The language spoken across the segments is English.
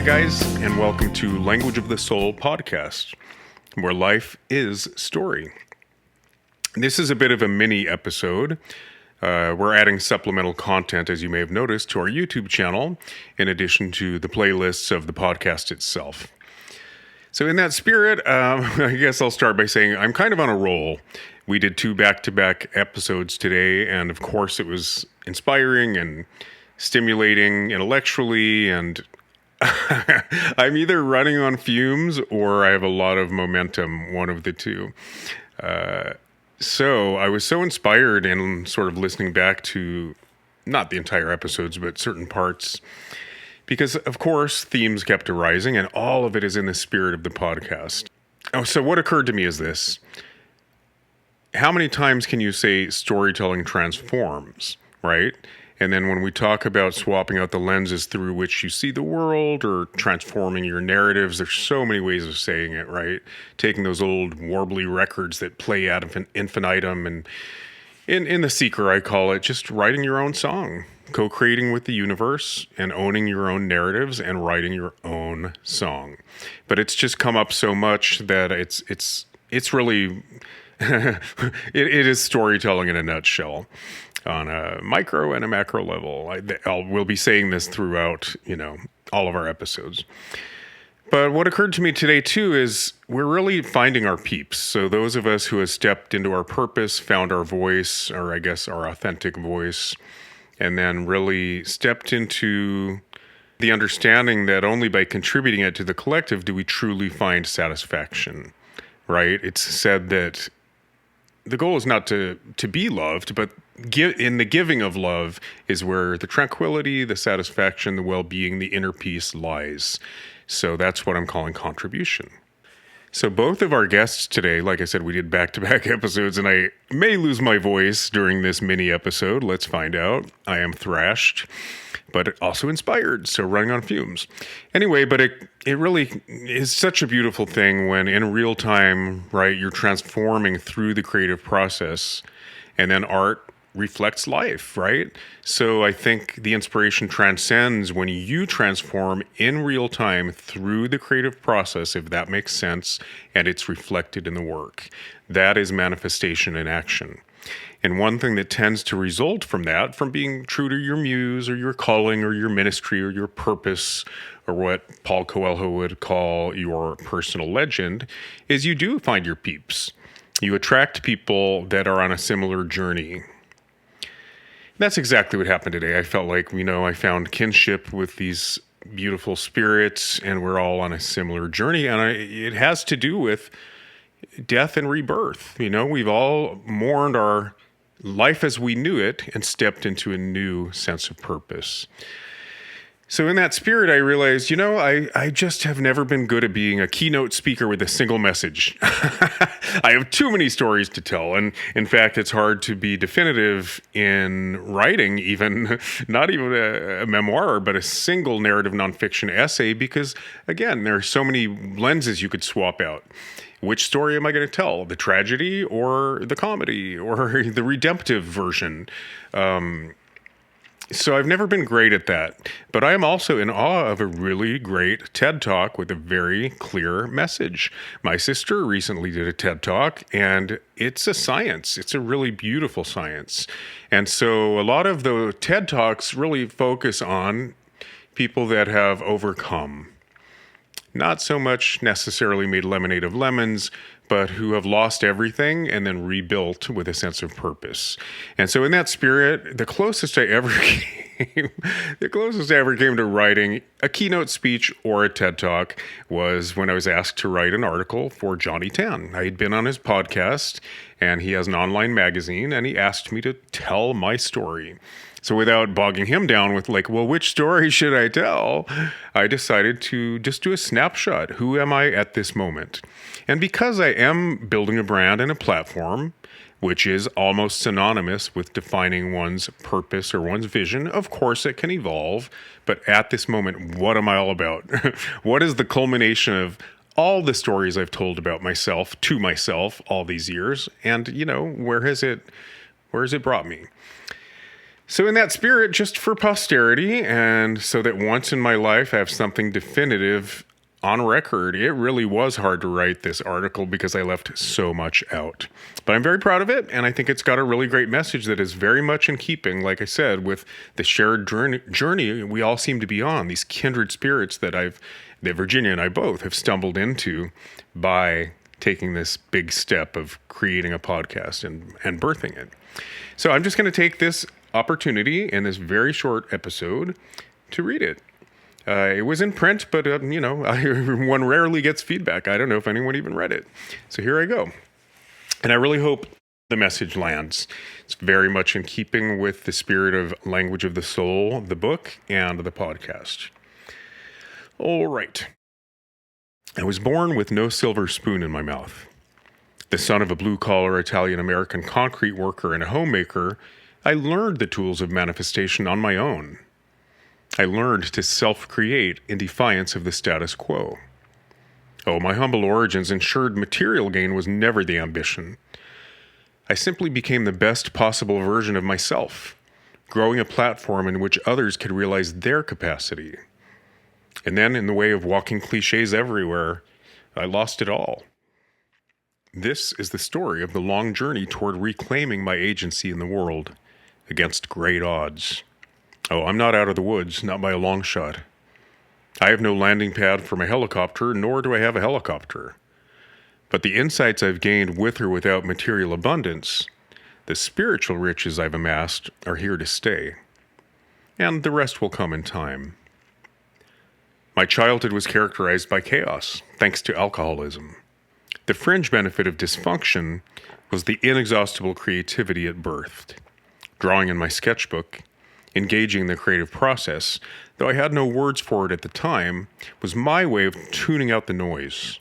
guys, and welcome to Language of the Soul podcast, where life is story. This is a bit of a mini episode. We're adding supplemental content, as you may have noticed, to our YouTube channel, in addition to the playlists of the podcast itself. So in that spirit, I guess I'll start by saying I'm kind of on a roll. We did 2 back-to-back episodes today, and of course it was inspiring and stimulating intellectually, and I'm either running on fumes or I have a lot of momentum, one of the two. So I was so inspired in sort of listening back to, not the entire episodes, but certain parts, because of course themes kept arising, and all of it is in the spirit of the podcast. Oh, so what occurred to me is this. How many times can you say storytelling transforms, right? And then when we talk about swapping out the lenses through which you see the world or transforming your narratives, there's so many ways of saying it, right? Taking those old warbly records that play ad infinitum, and in The Seeker, I call it just writing your own song, co-creating with the universe and owning your own narratives and writing your own song. But it's just come up so much that it's really, it is storytelling in a nutshell. On a micro and a macro level. We'll be saying this throughout, all of our episodes. But what occurred to me today, too, is we're really finding our peeps. So those of us who have stepped into our purpose, found our voice, or I guess our authentic voice, and then really stepped into the understanding that only by contributing it to the collective do we truly find satisfaction, right? It's said that the goal is not to be loved, but in the giving of love is where the tranquility, the satisfaction, the well-being, the inner peace lies. So that's what I'm calling contribution. So both of our guests today, like I said, we did back-to-back episodes, and I may lose my voice during this mini episode. Let's find out. I am thrashed, but also inspired, so running on fumes. Anyway, but it really is such a beautiful thing when in real time, right, you're transforming through the creative process, and then art reflects life, right? So I think the inspiration transcends when you transform in real time through the creative process, if that makes sense, and it's reflected in the work. That is manifestation in action. And one thing that tends to result from that, from being true to your muse or your calling or your ministry or your purpose, or what Paul Coelho would call your personal legend, is you do find your peeps. You attract people that are on a similar journey. That's exactly what happened today. I felt like, I found kinship with these beautiful spirits, and we're all on a similar journey. And it has to do with death and rebirth. We've all mourned our life as we knew it and stepped into a new sense of purpose. So in that spirit, I realized, I just have never been good at being a keynote speaker with a single message. I have too many stories to tell. And in fact, it's hard to be definitive in writing, not even a memoir, but a single narrative nonfiction essay, because again, there are so many lenses you could swap out. Which story am I going to tell? The tragedy or the comedy or the redemptive version? So I've never been great at that, but I am also in awe of a really great TED Talk with a very clear message. My sister recently did a TED Talk, and it's a science. It's a really beautiful science. And so a lot of the TED Talks really focus on people that have overcome. Not so much necessarily made lemonade of lemons, but who have lost everything and then rebuilt with a sense of purpose. And so in that spirit, the closest I ever came to writing a keynote speech or a TED Talk was when I was asked to write an article for Johnny Tan. I had been on his podcast, and he has an online magazine, and he asked me to tell my story. So without bogging him down with which story should I tell? I decided to just do a snapshot. Who am I at this moment? And because I am building a brand and a platform, which is almost synonymous with defining one's purpose or one's vision, of course it can evolve. But at this moment, what am I all about? What is the culmination of all the stories I've told about myself to myself all these years? And, where has it brought me? So in that spirit, just for posterity, and so that once in my life I have something definitive on record, it really was hard to write this article because I left so much out. But I'm very proud of it, and I think it's got a really great message that is very much in keeping, like I said, with the shared journey we all seem to be on, these kindred spirits that Virginia and I both have stumbled into by taking this big step of creating a podcast and birthing it. So I'm just going to take this opportunity in this very short episode to read it. It was in print, but, one rarely gets feedback. I don't know if anyone even read it. So here I go. And I really hope the message lands. It's very much in keeping with the spirit of Language of the Soul, the book, and the podcast. All right. I was born with no silver spoon in my mouth. The son of a blue-collar Italian-American concrete worker and a homemaker, I learned the tools of manifestation on my own. I learned to self-create in defiance of the status quo. Oh, my humble origins ensured material gain was never the ambition. I simply became the best possible version of myself, growing a platform in which others could realize their capacity. And then, in the way of walking cliches everywhere, I lost it all. This is the story of the long journey toward reclaiming my agency in the world, against great odds. Oh, I'm not out of the woods, not by a long shot. I have no landing pad for my helicopter, nor do I have a helicopter. But the insights I've gained with or without material abundance, the spiritual riches I've amassed, are here to stay. And the rest will come in time. My childhood was characterized by chaos, thanks to alcoholism. The fringe benefit of dysfunction was the inexhaustible creativity it birthed. Drawing in my sketchbook, engaging in the creative process, though I had no words for it at the time, was my way of tuning out the noise.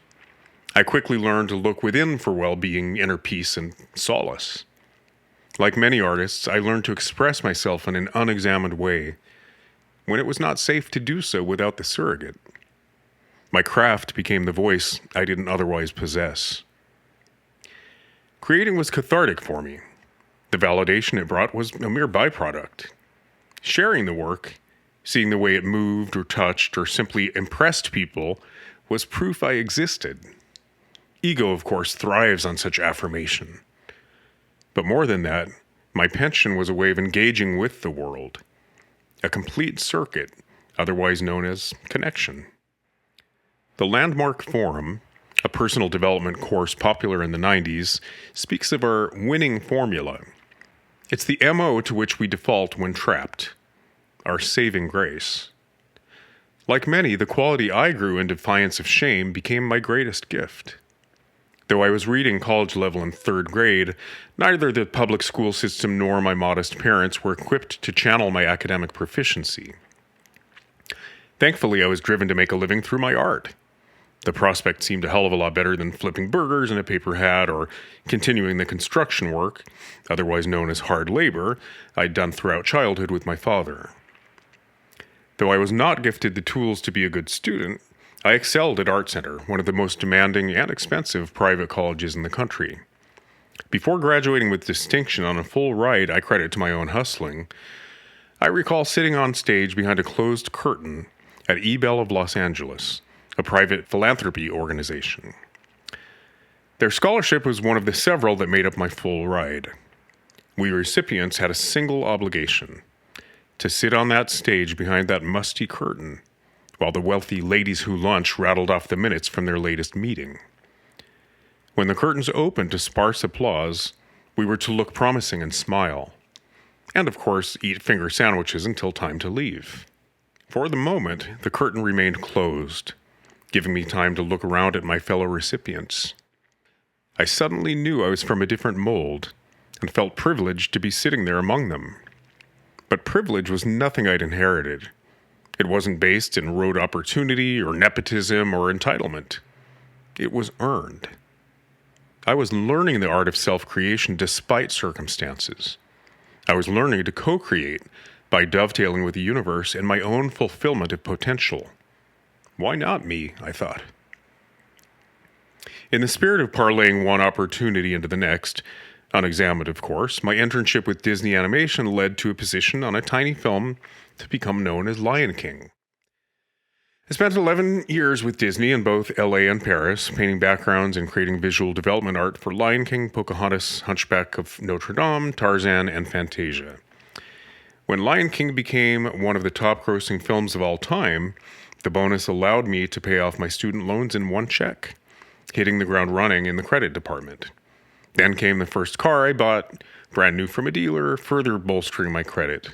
I quickly learned to look within for well-being, inner peace, and solace. Like many artists, I learned to express myself in an unexamined way, when it was not safe to do so without the surrogate. My craft became the voice I didn't otherwise possess. Creating was cathartic for me. The validation it brought was a mere byproduct. Sharing the work, seeing the way it moved or touched or simply impressed people, was proof I existed. Ego, of course, thrives on such affirmation. But more than that, my pension was a way of engaging with the world. A complete circuit, otherwise known as connection. The Landmark Forum, a personal development course popular in the 90s, speaks of our winning formula. It's the MO to which we default when trapped, our saving grace. Like many, the quality I grew in defiance of shame became my greatest gift. Though I was reading college level in third grade, neither the public school system nor my modest parents were equipped to channel my academic proficiency. Thankfully, I was driven to make a living through my art. The prospect seemed a hell of a lot better than flipping burgers in a paper hat or continuing the construction work, otherwise known as hard labor, I'd done throughout childhood with my father. Though I was not gifted the tools to be a good student, I excelled at Art Center, one of the most demanding and expensive private colleges in the country. Before graduating with distinction on a full ride I credit to my own hustling, I recall sitting on stage behind a closed curtain at eBell of Los Angeles, a private philanthropy organization. Their scholarship was one of the several that made up my full ride. We recipients had a single obligation: to sit on that stage behind that musty curtain while the wealthy ladies who lunch rattled off the minutes from their latest meeting. When the curtains opened to sparse applause, we were to look promising and smile, and of course eat finger sandwiches until time to leave. For the moment, the curtain remained closed, giving me time to look around at my fellow recipients. I suddenly knew I was from a different mold, and felt privileged to be sitting there among them. But privilege was nothing I'd inherited. It wasn't based in rote opportunity or nepotism or entitlement. It was earned. I was learning the art of self-creation despite circumstances. I was learning to co-create by dovetailing with the universe and my own fulfillment of potential. Why not me, I thought. In the spirit of parlaying one opportunity into the next, Unexamined, of course, my internship with Disney Animation led to a position on a tiny film to become known as Lion King. I spent 11 years with Disney in both LA and Paris, painting backgrounds and creating visual development art for Lion King, Pocahontas, Hunchback of Notre Dame, Tarzan, and Fantasia. When Lion King became one of the top-grossing films of all time, the bonus allowed me to pay off my student loans in one check, hitting the ground running in the credit department. Then came the first car I bought, brand new from a dealer, further bolstering my credit.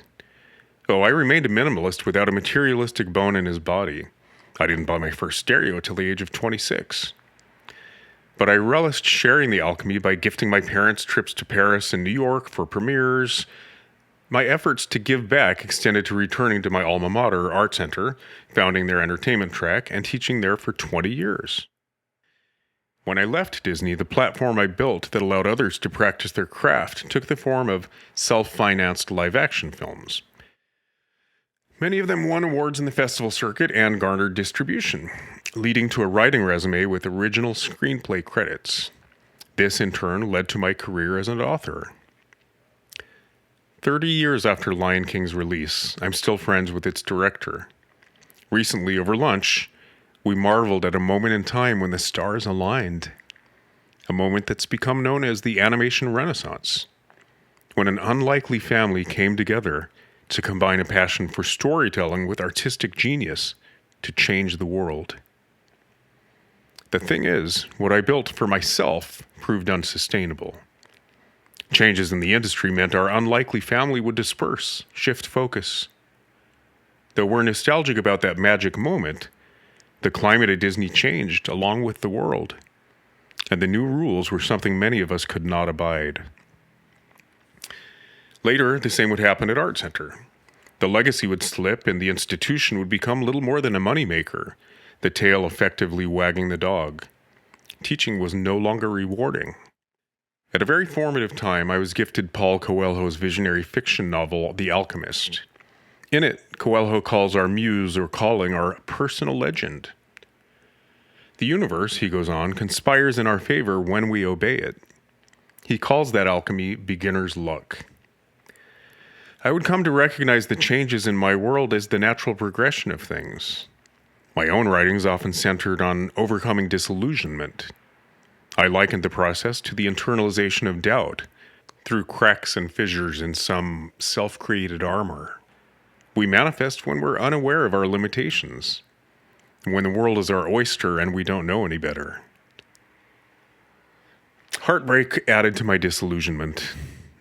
Oh, I remained a minimalist without a materialistic bone in his body. I didn't buy my first stereo till the age of 26. But I relished sharing the alchemy by gifting my parents trips to Paris and New York for premieres. My efforts to give back extended to returning to my alma mater, Art Center, founding their entertainment track, and teaching there for 20 years. When I left Disney, the platform I built that allowed others to practice their craft took the form of self-financed live-action films. Many of them won awards in the festival circuit and garnered distribution, leading to a writing resume with original screenplay credits. This, in turn, led to my career as an author. 30 years after Lion King's release, I'm still friends with its director. Recently, over lunch, we marveled at a moment in time when the stars aligned. A moment that's become known as the animation renaissance, when an unlikely family came together to combine a passion for storytelling with artistic genius to change the world. The thing is, what I built for myself proved unsustainable. Changes in the industry meant our unlikely family would disperse, shift focus. Though we're nostalgic about that magic moment, the climate at Disney changed along with the world, and the new rules were something many of us could not abide. Later, the same would happen at Art Center. The legacy would slip and the institution would become little more than a moneymaker, the tail effectively wagging the dog. Teaching was no longer rewarding. At a very formative time, I was gifted Paul Coelho's visionary fiction novel, The Alchemist. In it, Coelho calls our muse or calling our personal legend. The universe, he goes on, conspires in our favor when we obey it. He calls that alchemy beginner's luck. I would come to recognize the changes in my world as the natural progression of things. My own writings often centered on overcoming disillusionment. I likened the process to the internalization of doubt through cracks and fissures in some self-created armor. We manifest when we're unaware of our limitations, when the world is our oyster and we don't know any better. Heartbreak added to my disillusionment.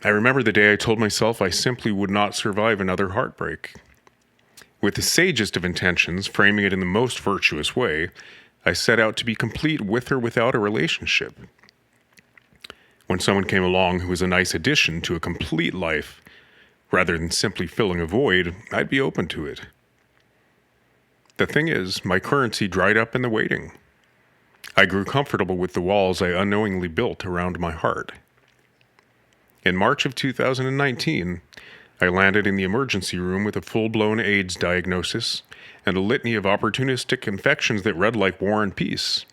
I remember the day I told myself I simply would not survive another heartbreak. With the sagest of intentions, framing it in the most virtuous way, I set out to be complete with or without a relationship. When someone came along who was a nice addition to a complete life, rather than simply filling a void, I'd be open to it. The thing is, my currency dried up in the waiting. I grew comfortable with the walls I unknowingly built around my heart. In March of 2019, I landed in the emergency room with a full-blown AIDS diagnosis and a litany of opportunistic infections that read like War and Peace.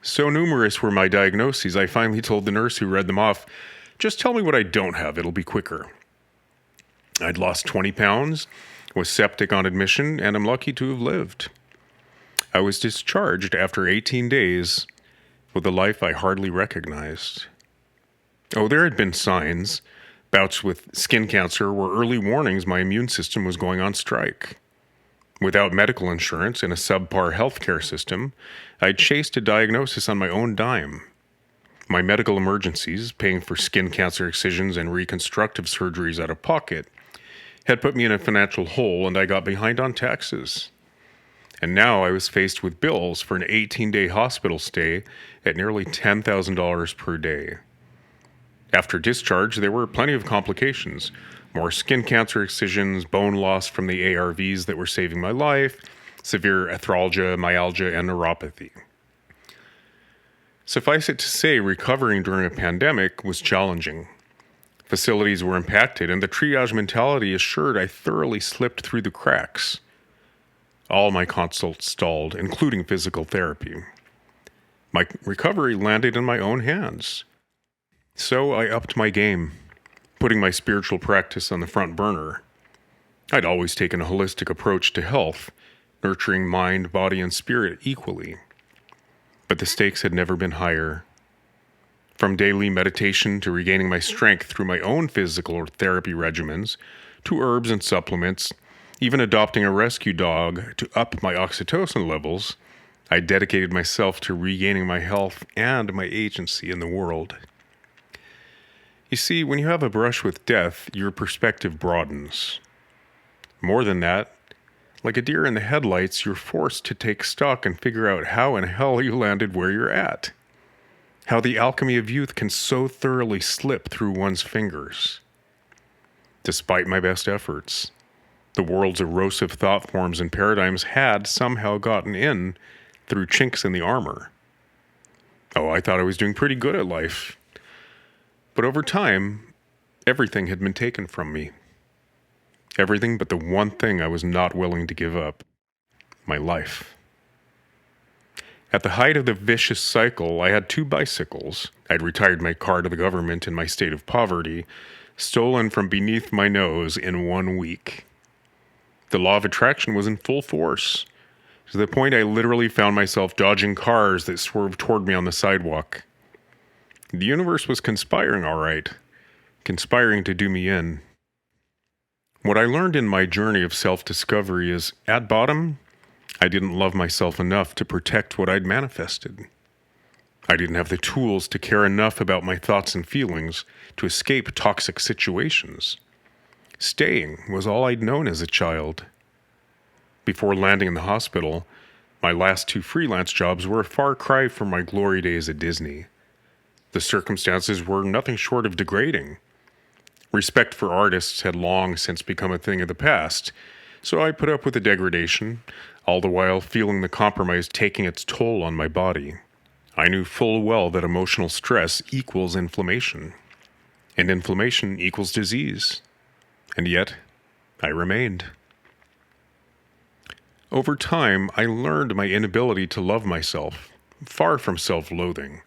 So numerous were my diagnoses, I finally told the nurse who read them off, "Just tell me what I don't have, it'll be quicker." I'd lost 20 pounds, was septic on admission, and I'm lucky to have lived. I was discharged after 18 days with a life I hardly recognized. Oh, there had been signs. Bouts with skin cancer were early warnings my immune system was going on strike. Without medical insurance and a subpar healthcare system, I chased a diagnosis on my own dime. My medical emergencies, paying for skin cancer excisions and reconstructive surgeries out of pocket, had put me in a financial hole, and I got behind on taxes. And now I was faced with bills for an 18-day hospital stay at nearly $10,000 per day. After discharge, there were plenty of complications. More skin cancer excisions, bone loss from the ARVs that were saving my life, severe arthralgia, myalgia, and neuropathy. Suffice it to say, recovering during a pandemic was challenging. Facilities were impacted, and the triage mentality assured I thoroughly slipped through the cracks. All my consults stalled, including physical therapy. My recovery landed in my own hands. So I upped my game, putting my spiritual practice on the front burner. I'd always taken a holistic approach to health, nurturing mind, body, and spirit equally. But the stakes had never been higher. From daily meditation to regaining my strength through my own physical or therapy regimens, to herbs and supplements, even adopting a rescue dog to up my oxytocin levels, I dedicated myself to regaining my health and my agency in the world. You see, when you have a brush with death, your perspective broadens. More than that, like a deer in the headlights, you're forced to take stock and figure out how in hell you landed where you're at. How the alchemy of youth can so thoroughly slip through one's fingers. Despite my best efforts, the world's erosive thought forms and paradigms had somehow gotten in through chinks in the armor. Oh, I thought I was doing pretty good at life. But over time, everything had been taken from me. Everything but the one thing I was not willing to give up: my life. At the height of the vicious cycle, I had 2 bicycles. I'd retired my car to the government in my state of poverty, stolen from beneath my nose in 1 week. The law of attraction was in full force, to the point I literally found myself dodging cars that swerved toward me on the sidewalk. The universe was conspiring, all right, conspiring to do me in. What I learned in my journey of self-discovery is, at bottom, I didn't love myself enough to protect what I'd manifested. I didn't have the tools to care enough about my thoughts and feelings to escape toxic situations. Staying was all I'd known as a child. Before landing in the hospital, my last 2 freelance jobs were a far cry from my glory days at Disney. The circumstances were nothing short of degrading. Respect for artists had long since become a thing of the past, so I put up with the degradation, all the while feeling the compromise taking its toll on my body. I knew full well that emotional stress equals inflammation, and inflammation equals disease. And yet, I remained. Over time, I learned my inability to love myself, far from self-loathing,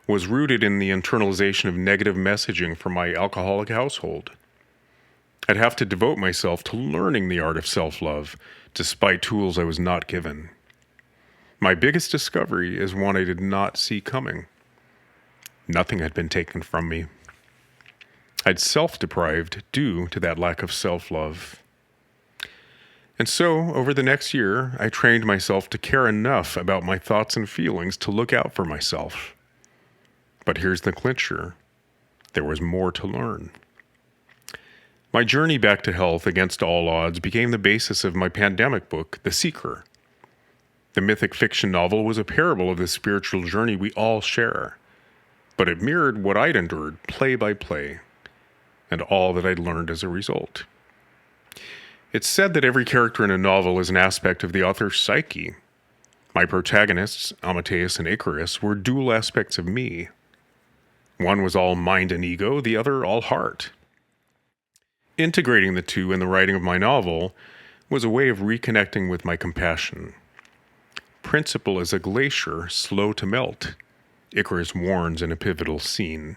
was rooted in the internalization of negative messaging from my alcoholic household. I'd have to devote myself to learning the art of self-love, despite tools I was not given. My biggest discovery is one I did not see coming. Nothing had been taken from me. I'd self-deprived due to that lack of self-love. And so, over the next year, I trained myself to care enough about my thoughts and feelings to look out for myself. But here's the clincher. There was more to learn. My journey back to health against all odds became the basis of my pandemic book, The Seeker. The mythic fiction novel was a parable of the spiritual journey we all share, but it mirrored what I'd endured play by play, and all that I'd learned as a result. It's said that every character in a novel is an aspect of the author's psyche. My protagonists, Amadeus and Icarus, were dual aspects of me. One was all mind and ego, the other all heart. Integrating the two in the writing of my novel was a way of reconnecting with my compassion. Principle is a glacier slow to melt, Icarus warns in a pivotal scene.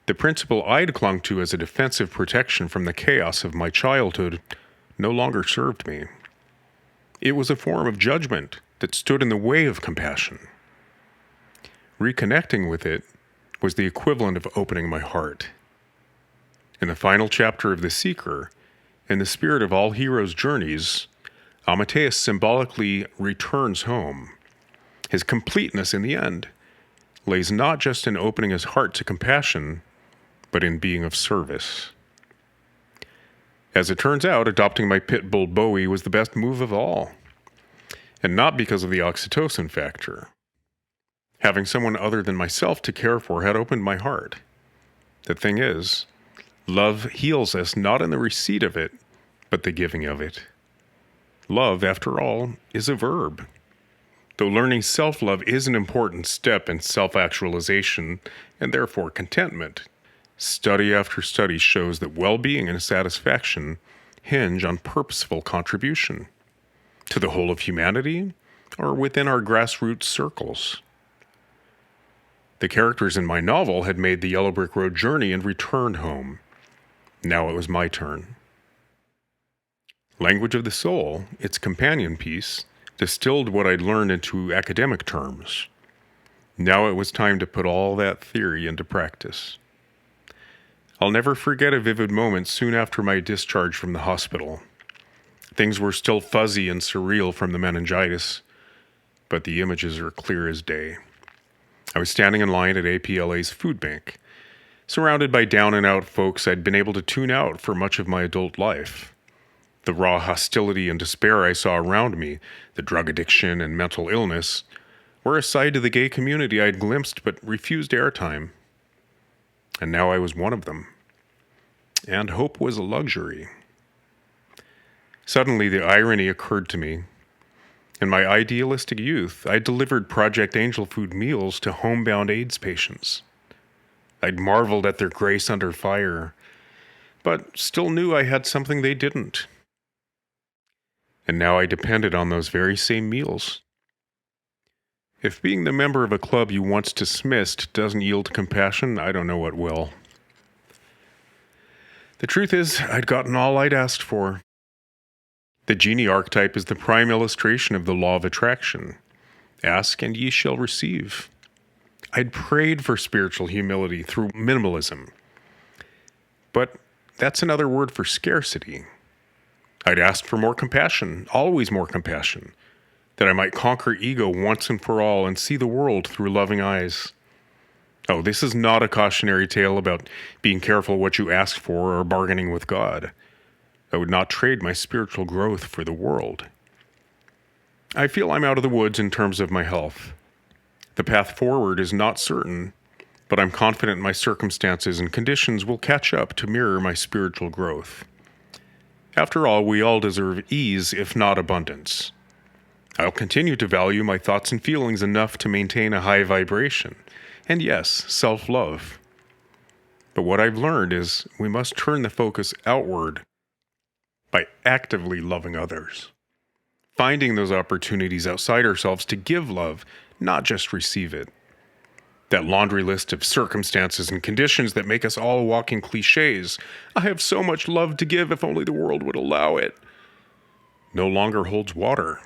The principle I'd clung to as a defensive protection from the chaos of my childhood no longer served me. It was a form of judgment that stood in the way of compassion. Reconnecting with it was the equivalent of opening my heart. In the final chapter of The Seeker, in the spirit of all heroes' journeys, Amadeus symbolically returns home. His completeness in the end lays not just in opening his heart to compassion, but in being of service. As it turns out, adopting my pit bull Bowie was the best move of all, and not because of the oxytocin factor. Having someone other than myself to care for had opened my heart. The thing is, love heals us not in the receipt of it, but the giving of it. Love, after all, is a verb. Though learning self-love is an important step in self-actualization and therefore contentment, study after study shows that well-being and satisfaction hinge on purposeful contribution to the whole of humanity or within our grassroots circles. The characters in my novel had made the Yellow Brick Road journey and returned home. Now it was my turn. Language of the Soul, its companion piece, distilled what I'd learned into academic terms. Now it was time to put all that theory into practice. I'll never forget a vivid moment soon after my discharge from the hospital. Things were still fuzzy and surreal from the meningitis, but the images are clear as day. I was standing in line at APLA's food bank, surrounded by down-and-out folks I'd been able to tune out for much of my adult life. The raw hostility and despair I saw around me, the drug addiction and mental illness, were a side to the gay community I'd glimpsed but refused airtime. And now I was one of them. And hope was a luxury. Suddenly the irony occurred to me. In my idealistic youth, I delivered Project Angel Food meals to homebound AIDS patients. I'd marveled at their grace under fire, but still knew I had something they didn't. And now I depended on those very same meals. If being the member of a club you once dismissed doesn't yield compassion, I don't know what will. The truth is, I'd gotten all I'd asked for. The genie archetype is the prime illustration of the law of attraction. Ask and ye shall receive. I'd prayed for spiritual humility through minimalism. But that's another word for scarcity. I'd asked for more compassion, always more compassion, that I might conquer ego once and for all and see the world through loving eyes. Oh, this is not a cautionary tale about being careful what you ask for or bargaining with God. I would not trade my spiritual growth for the world. I feel I'm out of the woods in terms of my health. The path forward is not certain, but I'm confident my circumstances and conditions will catch up to mirror my spiritual growth. After all, we all deserve ease, if not abundance. I'll continue to value my thoughts and feelings enough to maintain a high vibration, and yes, self-love. But what I've learned is we must turn the focus outward by actively loving others, finding those opportunities outside ourselves to give love, not just receive it. That laundry list of circumstances and conditions that make us all walking cliches, I have so much love to give if only the world would allow it, no longer holds water.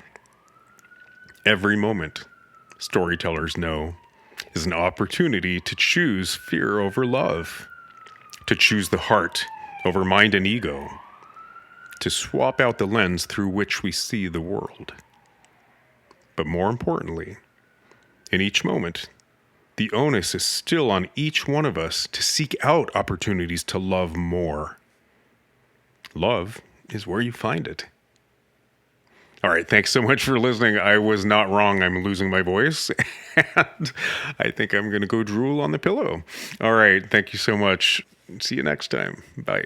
Every moment, storytellers know, is an opportunity to choose fear over love, to choose the heart over mind and ego, to swap out the lens through which we see the world. But more importantly, in each moment, the onus is still on each one of us to seek out opportunities to love more. Love is where you find it. All right, thanks so much for listening. I was not wrong. I'm losing my voice, and I think I'm going to go drool on the pillow. All right, thank you so much. See you next time. Bye.